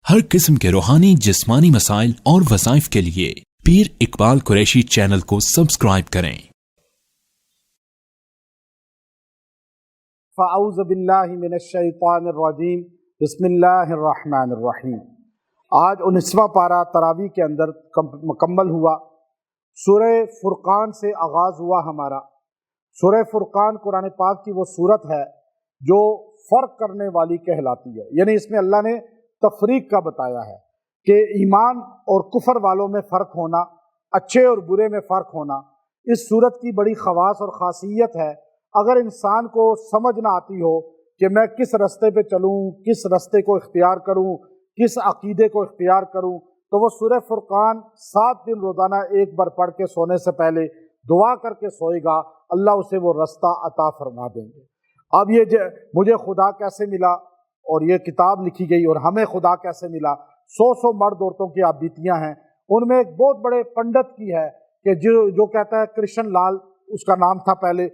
ہر قسم کے روحانی جسمانی مسائل اور وظائف کے لیے پیر اقبال قریشی چینل کو سبسکرائب کریں۔ فاعوذ باللہ من الشیطان الرجیم بسم اللہ الرحمن الرحیم۔ آج 19واں پارہ تراویح کے اندر مکمل ہوا۔ سورہ فرقان سے آغاز ہوا ہمارا۔ سورہ فرقان قرآن پاک کی وہ سورت ہے جو فرق کرنے والی کہلاتی ہے، یعنی اس میں اللہ نے تفریق کا بتایا ہے کہ ایمان اور کفر والوں میں فرق ہونا، اچھے اور برے میں فرق ہونا۔ اس سورت کی بڑی خواص اور خاصیت ہے، اگر انسان کو سمجھ نہ آتی ہو کہ میں کس رستے پہ چلوں، کس رستے کو اختیار کروں، کس عقیدے کو اختیار کروں، تو وہ سورہ فرقان 7 دن روزانہ ایک بار پڑھ کے سونے سے پہلے دعا کر کے سوئے گا، اللہ اسے وہ رستہ عطا فرما دیں گے۔ اب یہ مجھے خدا کیسے ملا، اور یہ کتاب لکھی گئی، اور ہمیں خدا کیسے ملا، 100 مرد عورتوں کی آپ بیتیاں ہیں۔ ان میں ایک بہت بڑے پنڈت کی ہے کہ جو کہتا ہے کرشن لال اس کا نام تھا پہلے،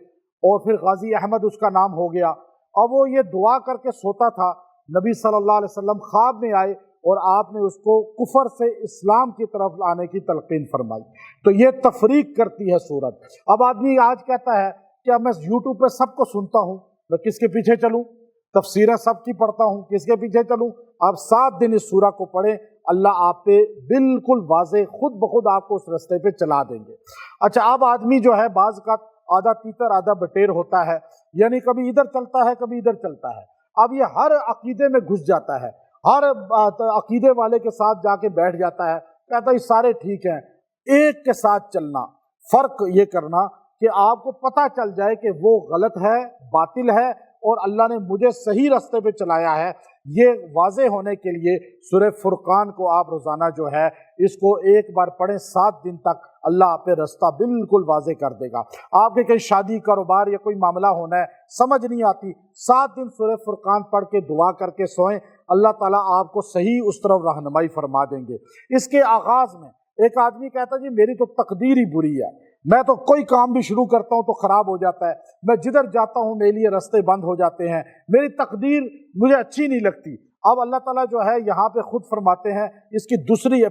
اور پھر غازی احمد اس کا نام ہو گیا۔ اب وہ یہ دعا کر کے سوتا تھا، نبی صلی اللہ علیہ وسلم خواب میں آئے اور آپ نے اس کو کفر سے اسلام کی طرف لانے کی تلقین فرمائی۔ تو یہ تفریق کرتی ہے سورت۔ اب آدمی آج کہتا ہے کہ اب میں یوٹیوب پہ سب کو سنتا ہوں، میں کس کے پیچھے چلوں، تفسیریں سب کی پڑھتا ہوں، کس کے پیچھے چلوں؟ آپ 7 دن اس سورہ کو پڑھیں، اللہ آپ پہ بالکل واضح خود بخود آپ کو اس رستے پہ چلا دیں گے۔ اچھا، اب آدمی جو ہے بعض کا آدھا تیتر آدھا بٹیر ہوتا ہے، یعنی کبھی ادھر چلتا ہے کبھی ادھر چلتا ہے۔ اب یہ ہر عقیدے میں گھس جاتا ہے، ہر عقیدے والے کے ساتھ جا کے بیٹھ جاتا ہے، کہتا ہے یہ سارے ٹھیک ہیں۔ ایک کے ساتھ چلنا، فرق یہ کرنا کہ آپ کو پتہ چل جائے کہ وہ غلط ہے، باطل ہے، اور اللہ نے مجھے صحیح رستے پہ چلایا ہے۔ یہ واضح ہونے کے لیے سورہ فرقان کو آپ روزانہ جو ہے اس کو ایک بار پڑھیں، 7 دن تک اللہ آپ پہ رستہ بالکل واضح کر دے گا۔ آپ کے کہیں شادی کاروبار یا کوئی معاملہ ہونا ہے، سمجھ نہیں آتی، 7 دن سورہ فرقان پڑھ کے دعا کر کے سوئیں، اللہ تعالیٰ آپ کو صحیح اس طرف رہنمائی فرما دیں گے۔ اس کے آغاز میں ایک آدمی کہتا ہے جی میری تو تقدیر ہی بری ہے، میں تو کوئی کام بھی شروع کرتا ہوں تو خراب ہو جاتا ہے، میں جدھر جاتا ہوں میرے لیے رستے بند ہو جاتے ہیں، میری تقدیر مجھے اچھی نہیں لگتی۔ اب اللہ تعالیٰ جو ہے یہاں پہ خود فرماتے ہیں، اس کی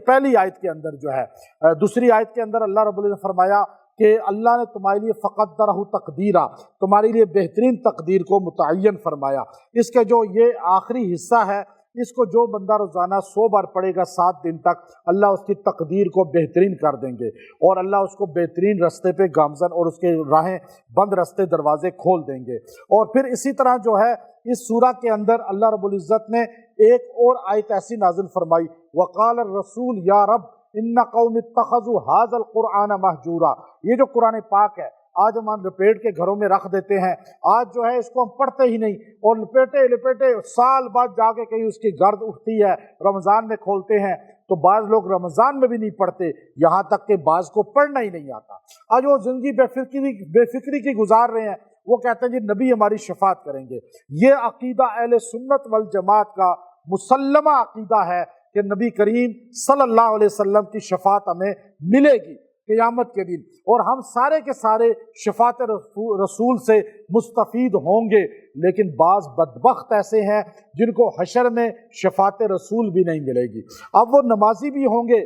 پہلی آیت کے اندر جو ہے، دوسری آیت کے اندر اللہ رب العزت نے فرمایا کہ اللہ نے تمہارے لیے فقدرہ تقدیرا، تمہارے لیے بہترین تقدیر کو متعین فرمایا۔ اس کے جو یہ آخری حصہ ہے، اس کو جو بندہ روزانہ 100 بار پڑھے گا 7 دن تک، اللہ اس کی تقدیر کو بہترین کر دیں گے، اور اللہ اس کو بہترین رستے پہ گامزن اور اس کے راہیں بند رستے دروازے کھول دیں گے۔ اور پھر اسی طرح جو ہے اس سورہ کے اندر اللہ رب العزت نے ایک اور آیت ایسی نازل فرمائی، وقال الرسول یا رب ان قوم اتخذوا هذا القرآن مہجورا۔ یہ جو قرآن پاک ہے آج ہم لپیٹ کے گھروں میں رکھ دیتے ہیں، آج جو ہے اس کو ہم پڑھتے ہی نہیں، اور لپیٹے سال بعد جا کے کہیں اس کی گرد اٹھتی ہے، رمضان میں کھولتے ہیں تو بعض لوگ رمضان میں بھی نہیں پڑھتے، یہاں تک کہ بعض کو پڑھنا ہی نہیں آتا۔ آج وہ زندگی بے فکری کی گزار رہے ہیں، وہ کہتے ہیں جی نبی ہماری شفاعت کریں گے۔ یہ عقیدہ اہل سنت والجماعت کا مسلمہ عقیدہ ہے کہ نبی کریم صلی اللہ علیہ وسلم کی شفاعت ہمیں ملے گی قیامت کے دن، اور ہم سارے کے سارے شفاعت رسول سے مستفید ہوں گے۔ لیکن بعض بدبخت ایسے ہیں جن کو حشر میں شفاعت رسول بھی نہیں ملے گی۔ اب وہ نمازی بھی ہوں گے،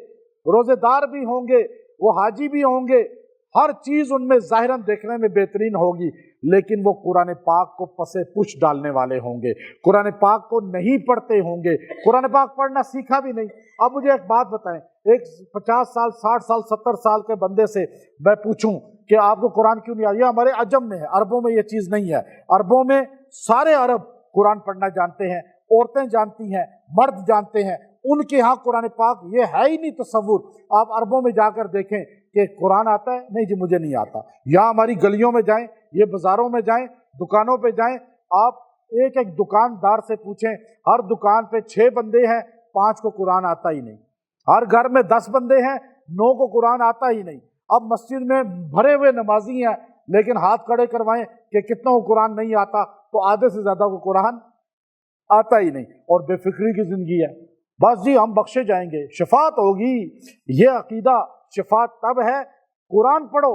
روزے دار بھی ہوں گے، وہ حاجی بھی ہوں گے، ہر چیز ان میں ظاہراً دیکھنے میں بہترین ہوگی، لیکن وہ قرآن پاک کو پسے پش ڈالنے والے ہوں گے، قرآن پاک کو نہیں پڑھتے ہوں گے، قرآن پاک پڑھنا سیکھا بھی نہیں۔ اب مجھے ایک بات بتائیں، ایک 50 سال 60 سال 70 سال کے بندے سے میں پوچھوں کہ آپ کو قرآن کیوں نہیں آیا؟ یہ ہمارے عجم میں ہے، عربوں میں یہ چیز نہیں ہے۔ عربوں میں سارے عرب قرآن پڑھنا جانتے ہیں، عورتیں جانتی ہیں، مرد جانتے ہیں، ان کے ہاں قرآن پاک یہ ہے ہی نہیں تصور۔ آپ عربوں میں جا کر دیکھیں کہ قرآن آتا ہے؟ نہیں جی مجھے نہیں آتا۔ یہاں ہماری گلیوں میں جائیں، یہ بازاروں میں جائیں، دکانوں پہ جائیں، آپ ایک ایک دکاندار سے پوچھیں، ہر دکان پہ 6 بندے ہیں، 5 کو قرآن آتا ہی نہیں۔ ہر گھر میں 10 بندے ہیں، 9 کو قرآن آتا ہی نہیں۔ اب مسجد میں بھرے ہوئے نمازی ہیں، لیکن ہاتھ کھڑے کروائیں کہ کتنوں کو قرآن نہیں آتا، تو آدھے سے زیادہ کو قرآن آتا ہی نہیں، اور بے فکری کی زندگی ہے۔ بس جی ہم بخشے جائیں گے، شفاعت ہوگی۔ یہ عقیدہ شفاعت تب ہے، قرآن پڑھو۔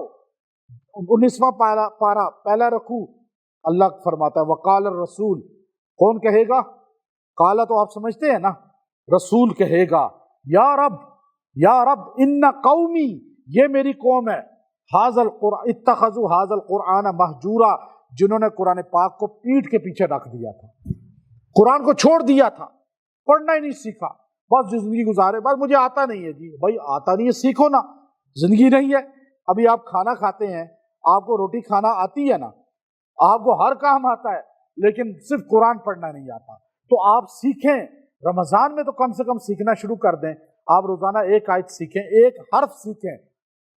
19واں پارہ پہلا رکوع، اللہ فرماتا ہے وقال الرسول، کون کہے گا؟ قالا تو آپ سمجھتے ہیں نا، رسول کہے گا یا رب ان قومی، یہ میری قوم ہے، حاضل قرآن اتخذوا حاضل قرآن مہجورا، جنہوں نے قرآن پاک کو پیٹھ کے پیچھے رکھ دیا تھا، قرآن کو چھوڑ دیا تھا، پڑھنا ہی نہیں سیکھا، بس زندگی گزارے، بس مجھے آتا نہیں ہے۔ جی بھائی آتا نہیں ہے سیکھو نا، زندگی نہیں ہے۔ ابھی آپ کھانا کھاتے ہیں، آپ کو روٹی کھانا آتی ہے نا، آپ کو ہر کام آتا ہے، لیکن صرف قرآن پڑھنا نہیں آتا، تو آپ سیکھیں۔ رمضان میں تو کم سے کم سیکھنا شروع کر دیں، آپ روزانہ ایک آیت سیکھیں، ایک حرف سیکھیں،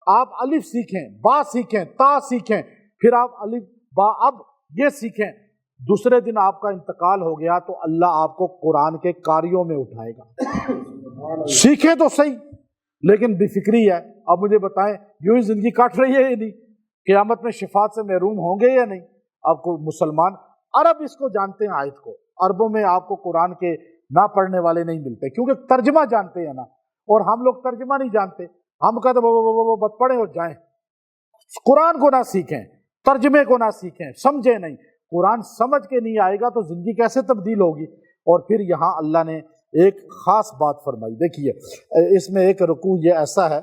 آپ الف سیکھیں، با سیکھیں، تا سیکھیں، پھر آپ الف با اب یہ سیکھیں۔ دوسرے دن آپ کا انتقال ہو گیا تو اللہ آپ کو قرآن کے قاریوں میں اٹھائے گا۔ سیکھیں تو صحیح، لیکن بے فکری ہے۔ اب مجھے بتائیں یوں ہی زندگی کاٹ رہی ہے یا نہیں؟ قیامت میں شفاعت سے محروم ہوں گے یا نہیں؟ آپ کو مسلمان عرب اس کو جانتے ہیں، آیت کو، عربوں میں آپ کو قرآن کے نہ پڑھنے والے نہیں ملتے، کیونکہ ترجمہ جانتے ہیں نا، اور ہم لوگ ترجمہ نہیں جانتے، ہم کہتے وہ بس پڑھیں اور جائیں۔ قرآن کو نہ سیکھیں، ترجمے کو نہ سیکھیں، سمجھیں نہیں، قرآن سمجھ کے نہیں آئے گا تو زندگی کیسے تبدیل ہوگی؟ اور پھر یہاں اللہ نے ایک خاص بات فرمائی، دیکھیے اس میں ایک رکوع یہ ایسا ہے،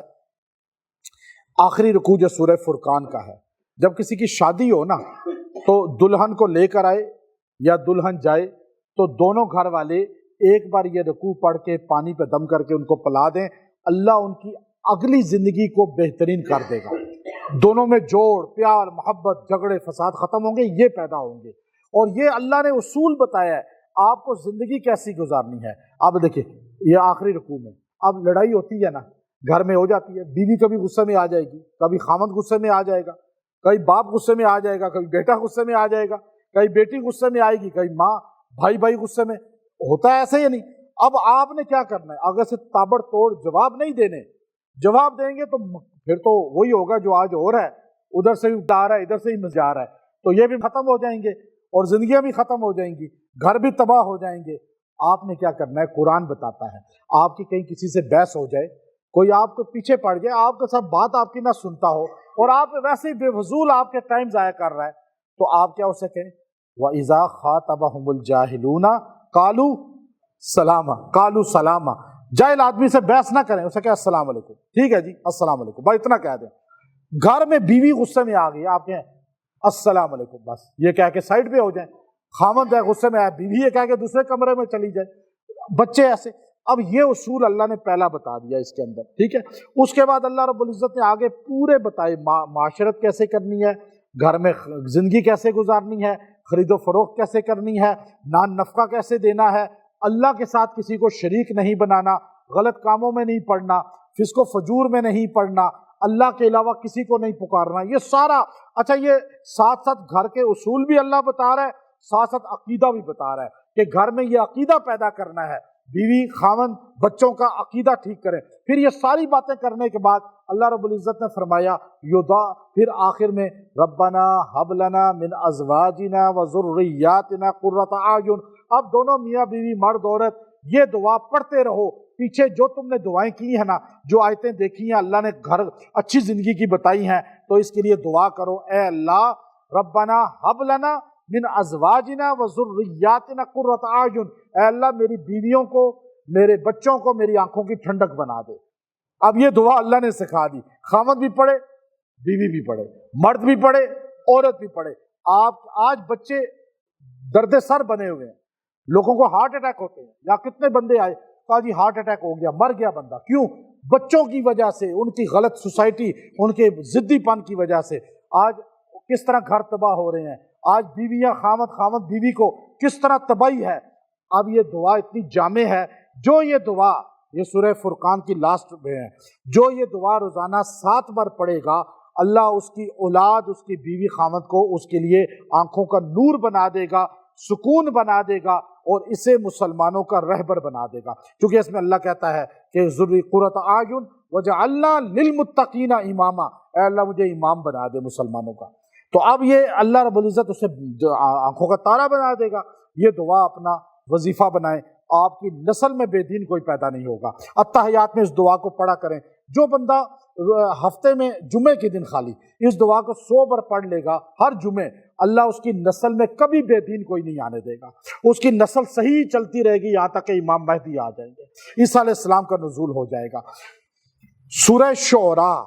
آخری رکوع جو سورہ فرقان کا ہے، جب کسی کی شادی ہو نا تو دلہن کو لے کر آئے یا دلہن جائے تو دونوں گھر والے ایک بار یہ رکوع پڑھ کے پانی پہ دم کر کے ان کو پلا دیں، اللہ ان کی اگلی زندگی کو بہترین کر دے گا۔ دونوں میں جوڑ، پیار، محبت، جھگڑے فساد ختم ہوں گے، یہ پیدا ہوں گے۔ اور یہ اللہ نے اصول بتایا ہے آپ کو زندگی کیسی گزارنی ہے۔ اب دیکھیں یہ آخری رکوع میں اب لڑائی ہوتی ہے نا، گھر میں ہو جاتی ہے، بیوی کبھی غصے میں آ جائے گی، کبھی خامد غصے میں آ جائے گا، کبھی باپ غصے میں آ جائے گا، کبھی بیٹا غصے میں آ جائے گا، کبھی بیٹی غصے میں آئے گی، کبھی ماں بھائی غصے میں، ہوتا ہے ایسے یا نہیں؟ اب آپ نے کیا کرنا ہے؟ اگر سے تابڑ توڑ جواب نہیں دینے، جواب دیں گے تو پھر تو وہی ہوگا جو آج ہو رہا ہے، ادھر سے بھی آ رہا ہے، ادھر سے ہی مزہ آ رہا ہے، تو یہ بھی ختم ہو جائیں گے اور زندگیاں بھی ختم ہو جائیں گی، گھر بھی تباہ ہو جائیں گے۔ آپ نے کیا کرنا ہے؟ قرآن بتاتا ہے، آپ کی کہیں کسی سے بحث ہو جائے، کوئی آپ کو پیچھے پڑ جائے، آپ کا سب بات آپ کی نہ سنتا ہو اور آپ ویسے ہی بے فضول آپ کے ٹائم ضائع کر رہا ہے، تو آپ کیا اسے کہیں وَإِذَا خَاطَبَهُمُ الْجَاهِلُونَ قَالُوا سَلَامًا، قَالُوا سَلَامًا، جاہل آدمی سے بحث نہ کریں، اسے کہے السلام علیکم، ٹھیک ہے جی السلام علیکم، بھائی اتنا کہہ دیں۔ گھر میں بیوی غصے میں آ گئی، آپ کہیں السلام علیکم، بس یہ کہہ کے سائڈ پہ ہو جائیں۔ خامد ہے غصے میں آیا، بیوی یہ کہہ کے دوسرے کمرے میں چلی جائے، بچے ایسے۔ اب یہ اصول اللہ نے پہلا بتا دیا اس کے اندر، ٹھیک ہے۔ اس کے بعد اللہ رب العزت نے آگے پورے بتائے معاشرت کیسے کرنی ہے، گھر میں زندگی کیسے گزارنی ہے، خرید و فروخت کیسے کرنی ہے، نان نفقہ کیسے دینا ہے، اللہ کے ساتھ کسی کو شریک نہیں بنانا، غلط کاموں میں نہیں پڑنا، فسق و فجور میں نہیں پڑنا، اللہ کے علاوہ کسی کو نہیں پکارنا، یہ سارا۔ اچھا یہ ساتھ ساتھ گھر کے اصول بھی اللہ بتا رہا ہے، ساتھ ساتھ عقیدہ بھی بتا رہا ہے کہ گھر میں یہ عقیدہ پیدا کرنا ہے، بیوی خاوند بچوں کا عقیدہ ٹھیک کریں۔ پھر یہ ساری باتیں کرنے کے بعد اللہ رب العزت نے فرمایا پھر آخر میں ربنا ہب لنا من ازواجنا وذریاتنا قرۃ اعین۔ اب دونوں میاں بیوی مرد عورت یہ دعا پڑھتے رہو، پیچھے جو تم نے دعائیں کی ہیں نا، جو آیتیں دیکھی ہیں اللہ نے گھر اچھی زندگی کی بتائی ہیں، تو اس کے لیے دعا کرو، اے اللہ ربنا ہب لنا من ازواجنا وذریاتنا قرۃ اعین، اے اللہ میری بیویوں کو، میرے بچوں کو میری آنکھوں کی ٹھنڈک بنا دے۔ اب یہ دعا اللہ نے سکھا دی، خامد بھی پڑھے، بیوی بھی پڑھے، مرد بھی پڑھے، عورت بھی پڑھے۔ آپ آج بچے درد سر بنے ہوئے ہیں، لوگوں کو ہارٹ اٹیک ہوتے ہیں، یا کتنے بندے آئے کہا جی ہارٹ اٹیک ہو گیا، مر گیا بندہ، کیوں؟ بچوں کی وجہ سے، ان کی غلط سوسائٹی، ان کے ضدی پن کی وجہ سے آج کس طرح گھر تباہ ہو رہے ہیں، آج بیویاں خامد بیوی کو کس طرح تباہی ہے۔ اب یہ دعا اتنی جامع ہے، جو یہ دعا یہ سورہ فرقان کی لاسٹ میں ہے، جو یہ دعا روزانہ 7 بار پڑھے گا، اللہ اس کی اولاد، اس کی بیوی خامد کو اس کے لیے آنکھوں کا نور بنا دے گا، سکون بنا دے گا، اور اسے مسلمانوں کا رہبر بنا دے گا، کیونکہ اس میں اللہ کہتا ہے کہ ذری قرۃ اعین وجعلنا للمتقین اماما، اے اللہ مجھے امام بنا دے مسلمانوں کا۔ تو اب یہ اللہ رب العزت اسے آنکھوں کا تارا بنا دے گا۔ یہ دعا اپنا وظیفہ بنائیں، آپ کی نسل میں بے دین کوئی پیدا نہیں ہوگا۔ اتحیات میں اس دعا کو پڑھا کریں، جو بندہ ہفتے میں جمعے کے دن خالی اس دعا کو 100 بار پڑھ لے گا ہر جمعے، اللہ اس کی نسل میں کبھی بے دین کوئی نہیں آنے دے گا، اس کی نسل صحیح چلتی رہے گی یہاں تک کہ امام مہدی آ جائیں گے، عیسیٰ علیہ السلام کا نزول ہو جائے گا۔ سورہ شعراء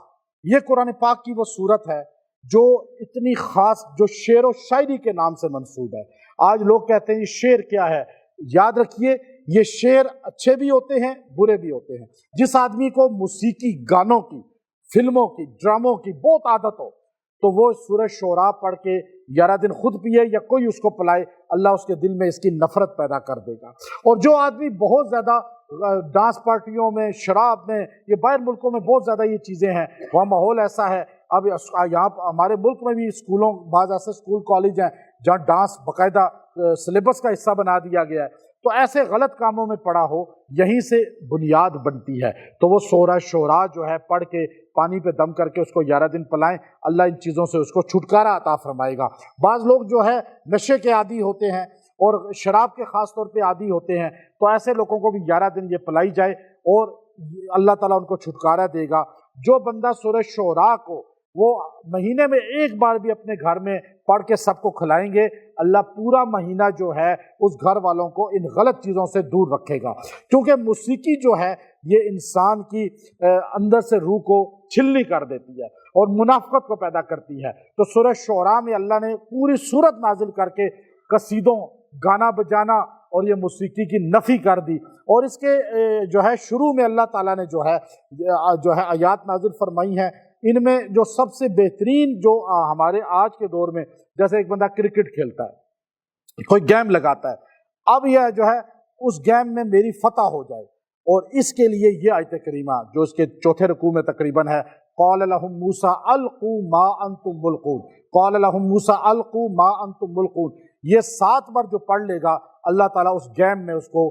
یہ قرآن پاک کی وہ سورت ہے جو اتنی خاص، جو شعر و شاعری کے نام سے منسوب ہے۔ آج لوگ کہتے ہیں یہ شعر کیا ہے، یاد رکھیے یہ شعر اچھے بھی ہوتے ہیں برے بھی ہوتے ہیں۔ جس آدمی کو موسیقی، گانوں کی، فلموں کی، ڈراموں کی بہت عادت ہو تو وہ سورہ شعراء پڑھ کے 11 دن خود پیے یا کوئی اس کو پلائے، اللہ اس کے دل میں اس کی نفرت پیدا کر دے گا۔ اور جو آدمی بہت زیادہ ڈانس پارٹیوں میں، شراب میں، یہ باہر ملکوں میں بہت زیادہ یہ چیزیں ہیں، وہاں ماحول ایسا ہے، اب یہاں ہمارے ملک میں بھی اسکولوں، بعض ایسے اسکول کالج ہیں جہاں ڈانس باقاعدہ سلیبس کا حصہ بنا دیا گیا ہے، تو ایسے غلط کاموں میں پڑا ہو، یہیں سے بنیاد بنتی ہے۔ تو وہ سورہ شعراء جو ہے پڑھ کے پانی پہ دم کر کے اس کو 11 دن پلائیں، اللہ ان چیزوں سے اس کو چھٹکارا عطا فرمائے گا۔ بعض لوگ جو ہے نشے کے عادی ہوتے ہیں اور شراب کے خاص طور پہ عادی ہوتے ہیں، تو ایسے لوگوں کو بھی 11 دن یہ پلائی جائے اور اللہ تعالیٰ ان کو چھٹکارا دے گا۔ جو بندہ سورہ شعراء کو وہ مہینے میں ایک بار بھی اپنے گھر میں پڑھ کے سب کو کھلائیں گے، اللہ پورا مہینہ جو ہے اس گھر والوں کو ان غلط چیزوں سے دور رکھے گا، کیونکہ موسیقی جو ہے یہ انسان کی اندر سے روح کو چھلنی کر دیتی ہے اور منافقت کو پیدا کرتی ہے۔ تو سورہ شعراء میں اللہ نے پوری سورت نازل کر کے قصیدوں، گانا بجانا اور یہ موسیقی کی نفی کر دی، اور اس کے جو ہے شروع میں اللہ تعالیٰ نے جو ہے آیات نازل فرمائی ہیں، ان میں جو سب سے بہترین جو ہمارے آج کے دور میں، جیسے ایک بندہ کرکٹ کھیلتا ہے، کوئی گیم لگاتا ہے، اب یہ جو ہے اس گیم میں میری فتح ہو جائے، اور اس کے لیے یہ آیت کریمہ جو اس کے چوتھے رکوع میں تقریباً ہے، قال لهم موسیٰ القوا ما انتم ملقون، قال لهم موسیٰ القوا ما انتم ملقون، یہ 7 بار جو پڑھ لے گا اللہ تعالیٰ اس گیم میں اس کو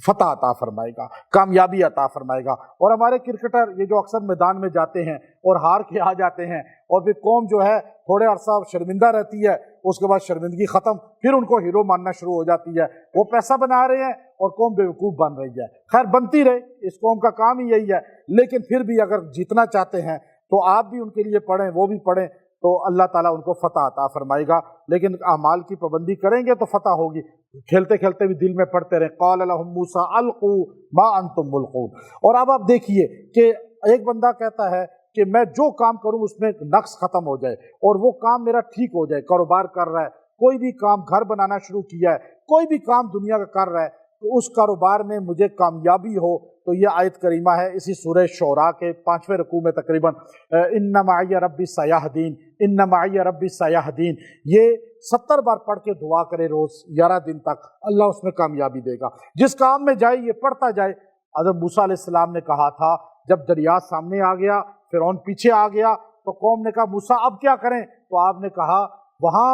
فتح عطا فرمائے گا، کامیابی عطا فرمائے گا۔ اور ہمارے کرکٹر یہ جو اکثر میدان میں جاتے ہیں اور ہار کے آ جاتے ہیں، اور پھر قوم جو ہے تھوڑے عرصہ شرمندہ رہتی ہے، اس کے بعد شرمندگی ختم، پھر ان کو ہیرو ماننا شروع ہو جاتی ہے، وہ پیسہ بنا رہے ہیں اور قوم بیوقوف بن رہی ہے۔ خیر بنتی رہے، اس قوم کا کام ہی یہی ہے، لیکن پھر بھی اگر جیتنا چاہتے ہیں تو آپ بھی ان کے لیے پڑھیں، وہ بھی پڑھیں، تو اللہ تعالیٰ ان کو فتح عطا فرمائے گا۔ لیکن اعمال کی پابندی کریں گے تو فتح ہوگی، کھیلتے کھیلتے بھی دل میں پڑھتے رہیں، قال لهم موسیٰ القوا ما انتم ملقون۔ اور اب آپ دیکھیے کہ ایک بندہ کہتا ہے کہ میں جو کام کروں اس میں نقص ختم ہو جائے اور وہ کام میرا ٹھیک ہو جائے، کاروبار کر رہا ہے، کوئی بھی کام، گھر بنانا شروع کیا ہے، کوئی بھی کام دنیا کا کر رہا ہے، تو اس کاروبار میں مجھے کامیابی ہو، تو یہ آیت کریمہ ہے اسی سورہ شعراء کے 5ویں رکوع میں تقریباً، ان معی ربی سیہدین، ان معی ربی سیہدین، یہ 70 بار پڑھ کے دعا کرے روز 11 دن تک، اللہ اس میں کامیابی دے گا۔ جس کام میں جائے یہ پڑھتا جائے۔ حضرت موسیٰ علیہ السلام نے کہا تھا جب دریا سامنے آ گیا، فرعون پیچھے آ گیا، تو قوم نے کہا موسیٰ اب کیا کریں؟ تو آپ نے کہا وہاں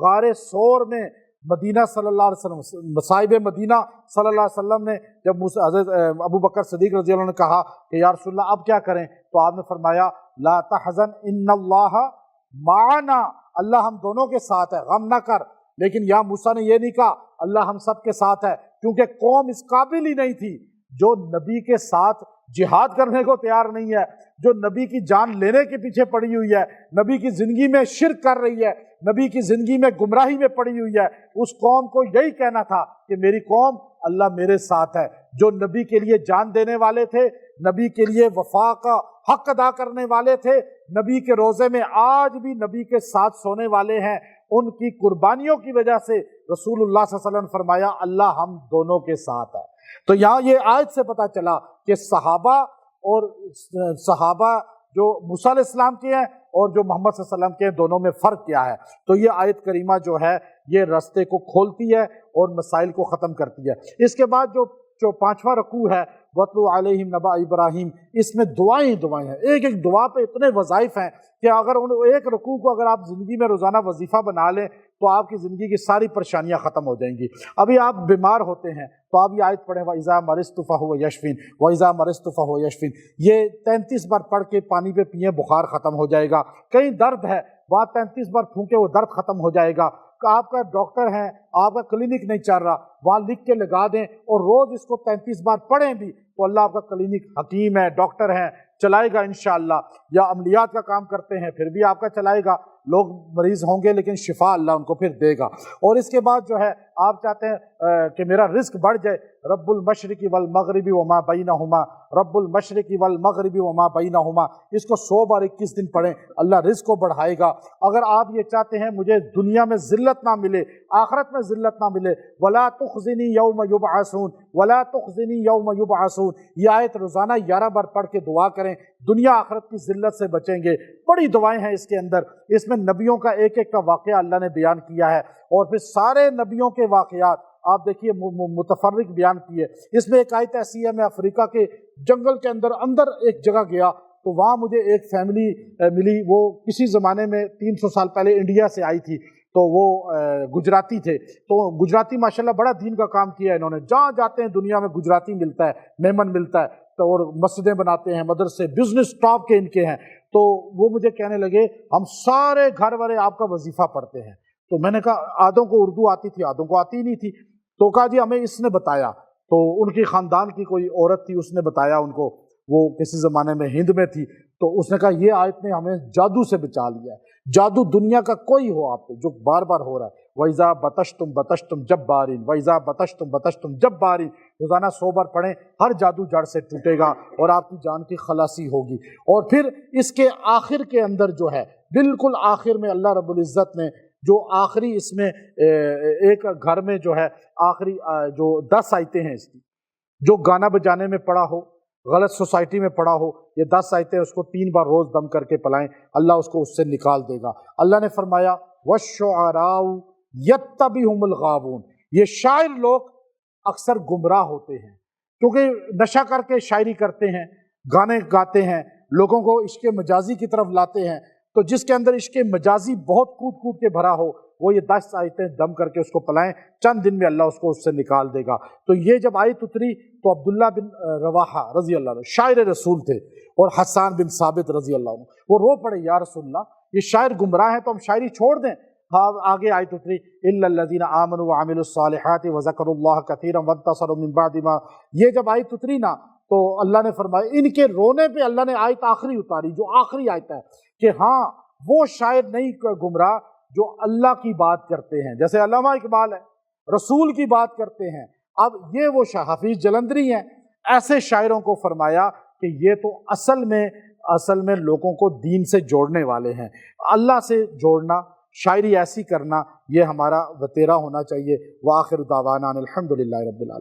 غار سور میں مدینہ صلی اللہ علیہ وسلم، مصائب مدینہ صلی اللہ علیہ وسلم نے جب حضرت ابو بکر صدیق رضی اللہ عنہ نے کہا کہ یا رسول اللہ اب کیا کریں، تو آپ نے فرمایا لا تحزن ان اللہ معنا، اللہ ہم دونوں کے ساتھ ہے، غم نہ کر۔ لیکن یا موسیٰ نے یہ نہیں کہا اللہ ہم سب کے ساتھ ہے، کیونکہ قوم اس قابل ہی نہیں تھی جو نبی کے ساتھ جہاد کرنے کو تیار نہیں ہے، جو نبی کی جان لینے کے پیچھے پڑی ہوئی ہے، نبی کی زندگی میں شرک کر رہی ہے، نبی کی زندگی میں گمراہی میں پڑی ہوئی ہے۔ اس قوم کو یہی کہنا تھا کہ میری قوم اللہ میرے ساتھ ہے۔ جو نبی کے لیے جان دینے والے تھے، نبی کے لیے وفا کا حق ادا کرنے والے تھے، نبی کے روزے میں آج بھی نبی کے ساتھ سونے والے ہیں، ان کی قربانیوں کی وجہ سے رسول اللہ صلی اللہ علیہ وسلم نے فرمایا اللہ ہم دونوں کے ساتھ ہے۔ تو یہاں یہ آیت سے پتہ چلا کہ صحابہ جو موسیٰ علیہ السلام کے ہیں اور جو محمد صلی اللہ علیہ وسلم کے ہیں، دونوں میں فرق کیا ہے۔ تو یہ آیت کریمہ جو ہے یہ رستے کو کھولتی ہے اور مسائل کو ختم کرتی ہے۔ اس کے بعد جو 5واں رکوع ہے وَاتْلُ عَلَيْهِمْ نَبَأَ ابراہیم، اس میں دعائیں ہیں، ایک ایک دعا پہ اتنے وظائف ہیں کہ اگر ایک رکوع کو اگر آپ زندگی میں روزانہ وظیفہ بنا لیں تو آپ کی زندگی کی ساری پریشانیاں ختم ہو جائیں گی۔ ابھی آپ بیمار ہوتے ہیں تو آپ یہ آیت پڑھیں وَإِذَا مَرِضْتُ فَهُوَ يَشْفِينِ، وَإِذَا مَرِضْتُ فَهُوَ يَشْفِينِ، یہ 33 بار پڑھ کے پانی پہ پئیں، بخار ختم ہو جائے گا۔ کہیں درد ہے، وہاں 33 بار پھونکے وہ درد ختم ہو جائے گا۔ آپ کا ڈاکٹر ہیں، آپ کا کلینک نہیں چل رہا، وہاں لکھ کے لگا دیں اور روز اس کو 33 بار پڑھیں بھی، تو اللہ آپ کا کلینک، حکیم ہے، ڈاکٹر ہیں، چلائے گا انشاءاللہ۔ یا عملیات کا کام کرتے ہیں پھر بھی آپ کا چلائے گا، لوگ مریض ہوں گے لیکن شفا اللہ ان کو پھر دے گا۔ اور اس کے بعد جو ہے آپ چاہتے ہیں کہ میرا رزق بڑھ جائے، رب المشرق والمغرب وما بینہما، رب المشرق والمغرب وما بینہما، اس کو 100 بار 21 دن پڑھیں، اللہ رزق کو بڑھائے گا۔ اگر آپ یہ چاہتے ہیں مجھے دنیا میں ذلت نہ ملے، آخرت میں ذلت نہ ملے، ولا تخزنی یوم یبعثون، ولا تخزنی یوم یبعثون، یہ آیت روزانہ 11 بار پڑھ کے دعا کریں، دنیا آخرت کی ذلت سے بچیں گے۔ بڑی دعائیں ہیں اس کے اندر، اس میں نبیوں کا ایک ایک کا واقعہ اللہ نے بیان کیا ہے، اور پھر سارے نبیوں کے واقعات آپ دیکھیے متفرق بیان کیے۔ اس میں ایک آیت ایسی ہے، میں افریقہ کے جنگل کے اندر ایک جگہ گیا تو وہاں مجھے ایک فیملی ملی، وہ کسی زمانے میں 300 سال پہلے انڈیا سے آئی تھی، تو وہ گجراتی تھے، تو گجراتی ماشاءاللہ بڑا دین کا کام کیا ہے انہوں نے، جہاں جاتے ہیں دنیا میں گجراتی ملتا ہے، میمن ملتا ہے، تو اور مسجدیں بناتے ہیں، مدرسے، بزنس ٹاپ کے ان کے ہیں۔ تو وہ مجھے کہنے لگے ہم سارے گھر والے آپ کا وظیفہ پڑھتے ہیں۔ تو میں نے کہا آدھوں کو اردو آتی تھی، آدھوں کو آتی نہیں تھی، تو کہا جی ہمیں اس نے بتایا، تو ان کی خاندان کی کوئی عورت تھی، اس نے بتایا ان کو، وہ کسی زمانے میں ہند میں تھی، تو اس نے کہا یہ آیت نے ہمیں جادو سے بچا لیا ہے، جادو دنیا کا کوئی ہو آپ پہ جو بار بار ہو رہا ہے، وَإِذَا بَطَشْتُمْ بَطَشْتُمْ جَبَّارِينَ وَإِذَا بَطَشْتُمْ بَطَشْتُمْ جَبَّارِينَ، روزانہ 100 بار پڑھیں، ہر جادو جڑ سے ٹوٹے گا اور آپ کی جان کی خلاصی ہوگی۔ اور پھر اس کے آخر کے اندر جو ہے، بالکل آخر میں اللہ رب العزت نے جو آخری اس میں ایک گھر میں جو ہے آخری جو 10 آیتیں ہیں اس کی، جو گانا بجانے میں پڑا ہو، غلط سوسائٹی میں پڑا ہو، یہ 10 آیتیں اس کو 3 بار روز دم کر کے پلائیں، اللہ اس کو اس سے نکال دے گا۔ اللہ نے فرمایا وَالشُّعَرَاءُ يَتَّبِعُهُمُ الْغَاوُونَ، یہ شاعر لوگ اکثر گمراہ ہوتے ہیں، کیونکہ نشہ کر کے شاعری کرتے ہیں، گانے گاتے ہیں، لوگوں کو عشق مجازی کی طرف لاتے ہیں، تو جس کے اندر عشق مجازی بہت کود کود کے بھرا ہو، وہ یہ 10 آیتیں دم کر کے اس کو پلائیں، چند دن میں اللہ اس کو اس سے نکال دے گا۔ تو یہ جب آیت اتری تو عبداللہ بن رواحہ رضی اللہ عنہ شاعر رسول تھے، اور حسان بن ثابت رضی اللہ عنہ وہ رو پڑے، یا رسول اللہ یہ شاعر گمراہ ہیں تو ہم شاعری چھوڑ دیں؟ ہاں آگے آیت اتری اِلَّا الَّذِينَ آمَنُوا وَعَمِلُوا الصَّالِحَاتِ وَذَكَرُوا اللَّهَ كَثِيرًا وَانتَصَرُوا مِن بَعْدِ مَا، یہ جب آیت اتری نا تو اللہ نے فرمایا، ان کے رونے پہ اللہ نے آیت آخری اتاری، جو آخری آیت ہے کہ ہاں وہ شاعر نہیں گمراہ جو اللہ کی بات کرتے ہیں، جیسے علامہ اقبال ہے، رسول کی بات کرتے ہیں۔ اب یہ وہ حفیظ جلندری ہیں، ایسے شاعروں کو فرمایا کہ یہ تو اصل میں لوگوں کو دین سے جوڑنے والے ہیں، اللہ سے جوڑنا، شاعری ایسی کرنا، یہ ہمارا وتیرہ ہونا چاہیے۔ وآخر دعوانا الحمدللہ رب العالمین۔